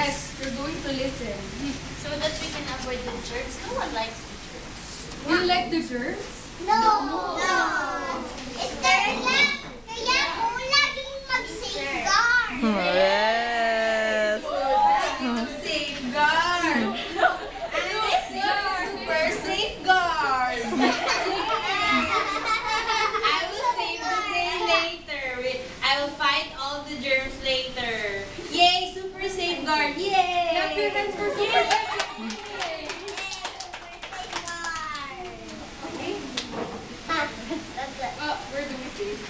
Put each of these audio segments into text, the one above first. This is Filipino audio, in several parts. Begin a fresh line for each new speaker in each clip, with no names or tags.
Yes, we're going to listen.
So that we can avoid the germs. No one likes the germs.
You like the germs?
No! No! It's their lab! Kaya po laging mag-safeguard!
Yes!
Safeguard! Super safeguard! I will save the day later. I will fight all the germs later. Yay! Super safeguard! Yay!
Clap your hands for super safeguard! Where do we face?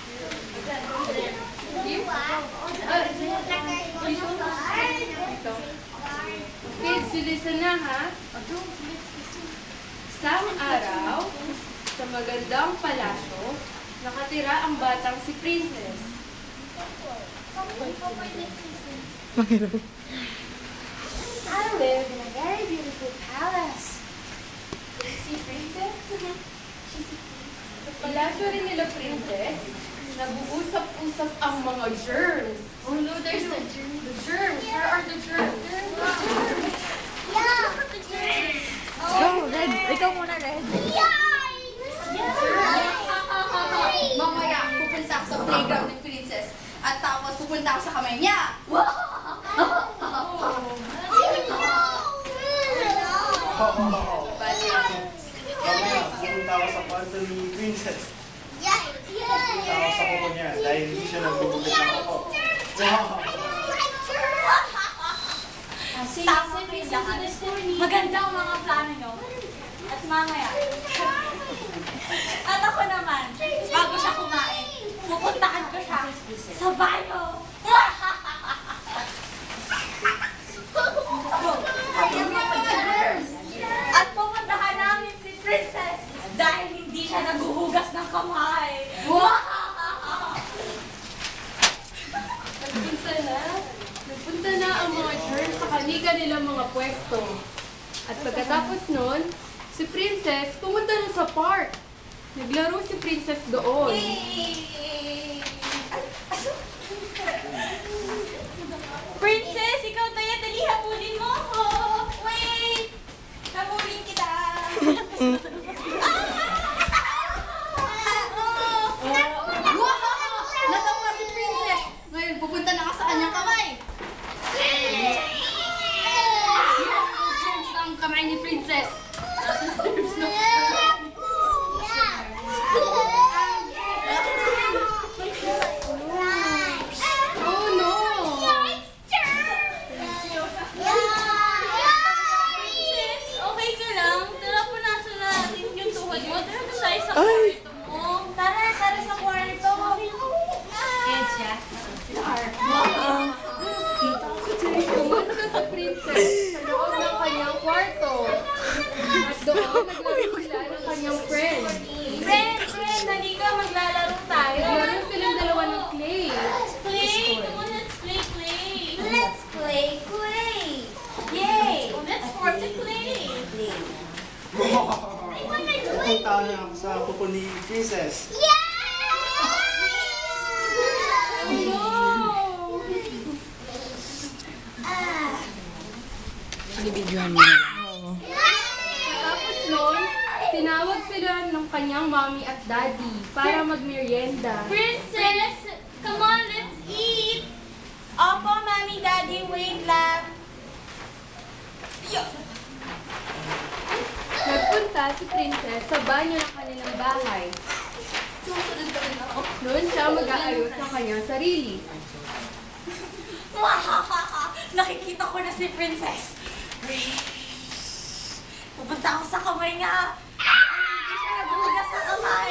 Kids, listen na ha. Isang araw, sa magandang palasyo, nakatira ang batang si Princess.
I live in a very beautiful palace.
Did you see Princess? Sa palasyo rin nila Princess, nag-uusap-usap ang mga germs.
Oh no, there's the germs.
The germs, where are the germs?
Yeah!
Go, Red. Ikaw muna, Red.
Mamaya, pupunta ako sa playground ng Princess. At tapos pupunta ako sa kamay niya.
Mamaya, pupunta ako sa kwarto ni Princess. Pupunta ako sa kuko niya dahil hindi siya nagbubugat ng ako.
Maganda ang mga plano nyo. At mamaya. At ako naman, bago siya kumain, pupuntahan ko siya sa banyo. At pupuntahan namin si Princess dahil hindi siya naguhugas ng kamay.
Nagpunta na ang mga germs sa kanilang mga pwesto. At pagkatapos nun, si Princess pumunta na sa park. Naglaro si Princess doon.
Princess, ikaw tayo, dali, habulin mo ako. Wait! Habulin kita. Natawa si Princess. Ngayon, pupunta na ka sa kanyang kamay. Yes! Germs na ang kamay ni Princess. Germs na.
Oh no!
Princess, okay ka lang? Tara, punasan natin yung tuhod mo. Tara na tayo sa kwarto mo. Tara sa kwarto. Edja.
Pumunta si Princess sa loob ng kanyang kwarto. At doon naglaro sila ng kanyang friend.
Friend, dali ka, maglalaro tayo.
Naglaro silang dalawa ng clay.
Play! Come on, let's play play. Let's play play. Yay! Let's sport the play.
Pupunta na ako sa kuko ni Princess.
Binibidyohan mo na lang.
Tapos nun, tinawag sila ng kanyang mommy at daddy para magmerienda.
Princess, come on, let's eat. Opo, mommy, daddy, wait lang.
Nagpunta si Princess sa banyo ng kanilang bahay.
Susunod ka rin ako.
Noon siya mag-aayos ng kanyang sarili.
Nakikita ko na si Princess. Pupunta ako sa kamay niya. Hindi siya naguhugas sa kamay.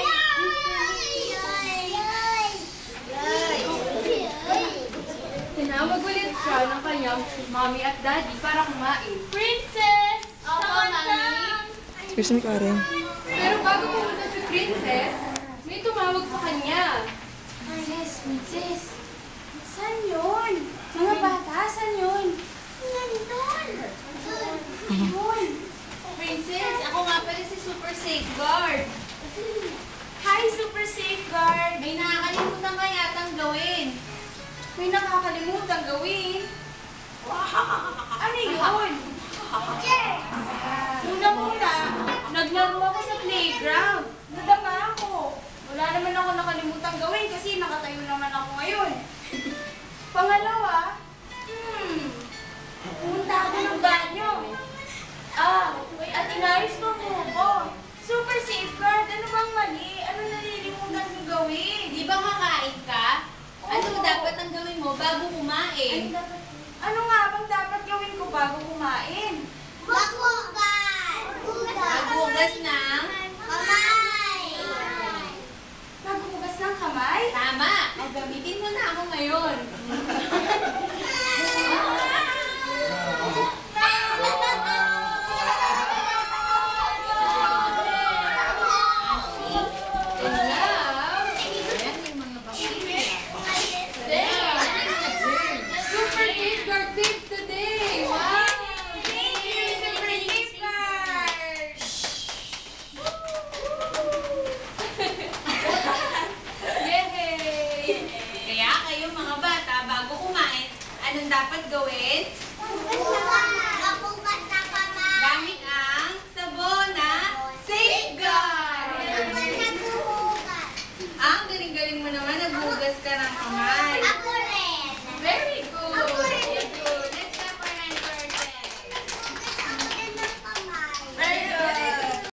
Tinawag ulit siya ng kanyang mommy at daddy para kumain.
Princess!
Opo, Mami.
Excuse me, Karen.
Pero bago pumunta si Princess, may tumawag sa kanya.
Princess! Saan yun? Mga bata, saan yun? Yun! Princess, ako nga pala si Super Safeguard. Hi, Super Safeguard! May nakakalimutan ka yatang gawin. May nakakalimutan gawin? Pumunta ako ng banyo. At inayos mo ko. Super safeguard. Ano bang mali? Ano nalilimutan mong gawin?
Di ba kakain ka? Ano
Oo.
dapat ang gawin mo bago kumain?
Ano nga bang dapat gawin ko bago kumain?
Maghugas ng...
Maghugas ng kamay?
Tama! O, gamitin mo na ako ngayon.